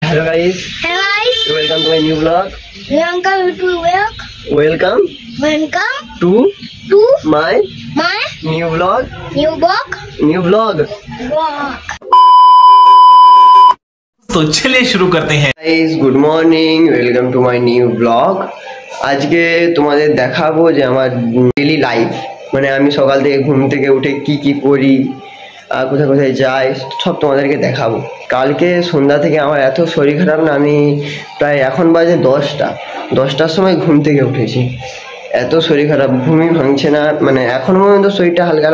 Hello guys. Hello guys. Welcome to my new vlog. Welcome to Welcome to my new vlog. तो चलिए शुरू करते हैं। Guys, good morning. Welcome to my new vlog. আজকে তোমাদের দেখাবো যে আমার ডেইলি লাইফ, মানে আমি সকাল থেকে ঘুম থেকে উঠে কি করি, কোথায় কোথায় যাই, সব তোমাদেরকে দেখাবো। কালকে সন্ধ্যা থেকে আমার এত শরীর খারাপ না, আমি প্রায় এখন বাজে 10টার সময় ঘুম থেকে উঠেছি। এত শরীর খারাপ, ঘুমই ভাঙছে না, মানে এখন পর্যন্ত শরীরটা হালকা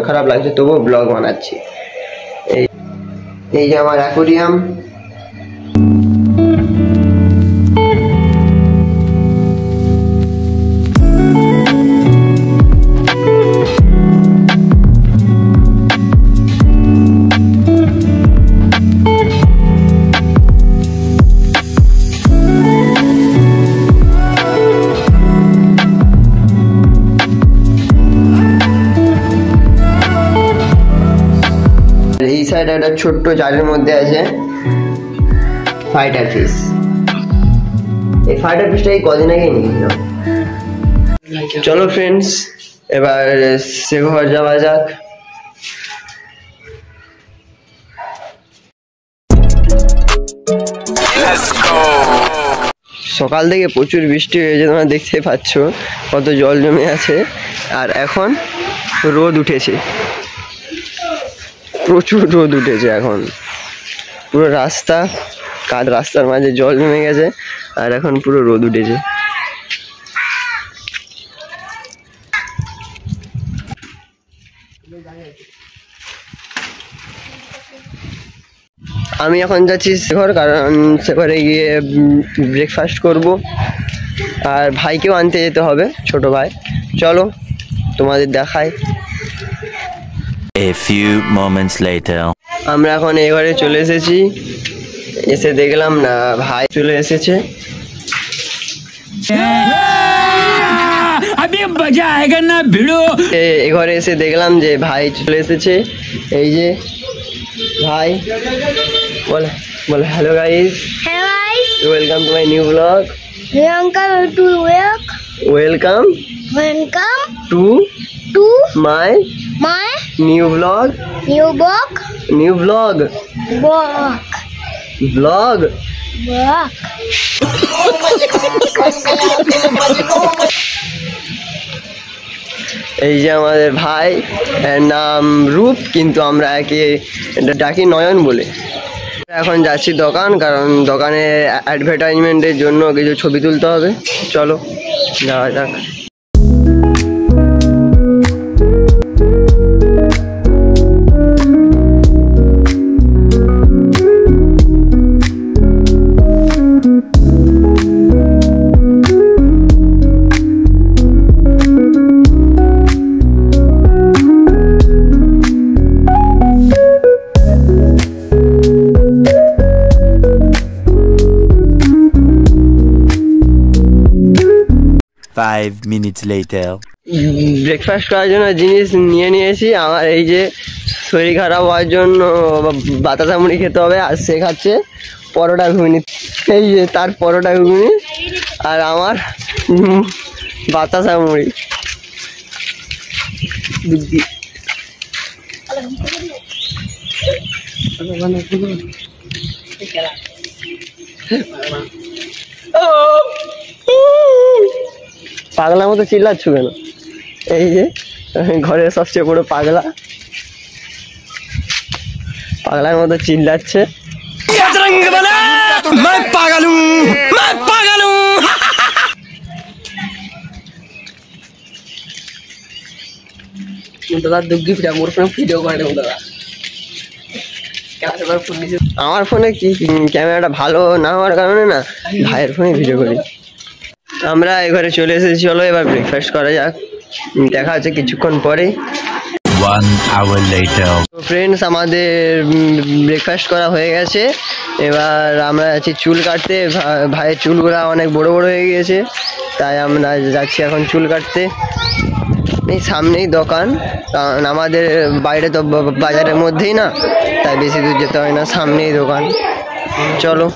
খারাপ লাগছে, তবুও ব্লগ বানাচ্ছি। এই যে আমার অ্যাকোরিয়াম, এই সাইডে একটা ছোট্ট জারের মধ্যে আছে ফাইটার ফিশ। এই ফাইটার ফিশটা এই কদিন আগে নিয়েছিলাম। চলো ফ্রেন্ডস, এবার সে ঘর যাওয়া যাক। সকাল থেকে প্রচুর বৃষ্টি হয়েছে, তোমরা দেখতে পাচ্ছ কত জল জমে আছে। আর এখন রোদ উঠেছে, প্রচুর রোদ উঠেছে। এখন পুরো রাস্তার মাঝে জল জমে গেছে, আর এখন পুরো রোদ উঠেছে। আমি এখন যাচ্ছি শেখর, কারণ শেখরে গিয়ে ব্রেকফাস্ট করব, আর ভাইকেও আনতে যেতে হবে, ছোট ভাই। চলো তোমাদের দেখাই। A few moments later. আমরা এখন এই ঘরে চলে এসেছি, এসে দেখলাম না ভাই চলে এসেছে। এই ঘরে এসে দেখলাম যে ভাই চলে এসেছে। এই যে ভাই, বলে hello guys. Welcome to my new blog. Welcome to my new blog. এই যে আমাদের ভাই, এর নাম রূপ, কিন্তু আমরা একে ডাকি নয়ন বলে। এখন যাচ্ছি দোকান, কারণ দোকানে অ্যাডভার্টাইজমেন্টের জন্য কিছু ছবি তুলতে হবে। চলো যাওয়া যাক। Five minutes later. ব্রেকফাস্ট করার জন্য জিনিস নিয়ে নিয়েছি। আমার এই যে শরীর খারাপ হওয়ার জন্য বাতাসা মুড়ি খেতে হবে, আর সে খাচ্ছে পরোটা ঘুগনি। এই যে তার পরোটা ঘুগনি, আর আমার বাতাসা মুড়ি। পাগলার মতো চিল্লাচ্ছ কেন? এই যে ঘরের সবচেয়ে বড় পাগলার মতো চিল্লাচ্ছে। আমার ফোনে কি ক্যামেরাটা ভালো না হওয়ার কারণে না, ভাইয়ের ফোনে ভিডিও করি। আমরা এই ঘরে চলে এসেছি, চলো এবার ব্রেকফাস্ট করা যাক। দেখা হচ্ছে কিছুক্ষণ পরে। 1 hour later. ফ্রেন্ডস, আমাদের ব্রেকফাস্ট করা হয়ে গেছে। এবার আমরা যাচ্ছি চুল কাটতে। ভাইয়ের চুলগুলো অনেক বড় হয়ে গিয়েছে, তাই আমরা যাচ্ছি এখন চুল কাটতে। এই সামনেই দোকান, কারণ আমাদের বাইরে তো বাজারের মধ্যেই না, তাই বেশি দূর যেতে হয় না, সামনেই দোকান। চলো।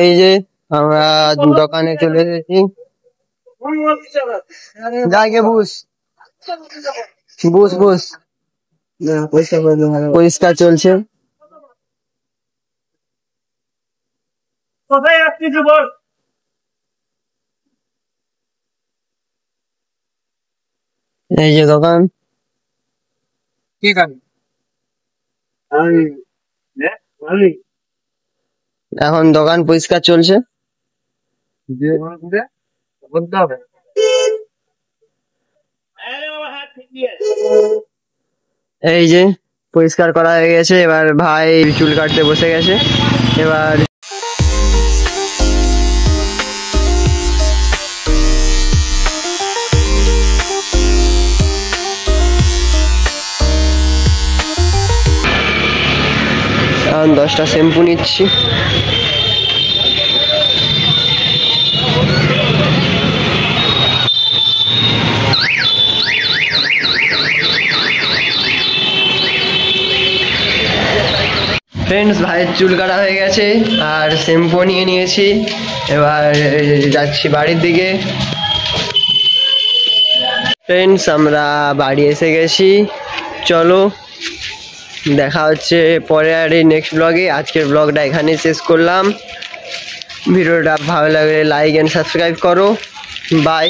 এই যে আমরা দোকানে চলে এসেছি। জায়গা বুস বুস বুস পরিষ্কার চলছে। এই যে দোকান, এখন দোকান পরিষ্কার চলছে। এই যে পরিষ্কার করা হয়ে গেছে, এবার ভাই চুল কাটতে বসে গেছে। এবার এখন 10টা শ্যাম্পু নিচ্ছি। ফ্রেন্ডস, ভাইয়ের চুল কাটা হয়ে গেছে আর শ্যাম্পু নিয়ে নিয়েছি। এবার যাচ্ছি বাড়ির দিকে। ফ্রেন্ডস, আমরা বাড়ি এসে গেছি। চলো দেখা হচ্ছে পরে আর এই নেক্সট ব্লগে। আজকের ব্লগটা এখানেই শেষ করলাম। ভিডিওটা ভালো লাগলে লাইক এন্ড সাবস্ক্রাইব করো। বাই।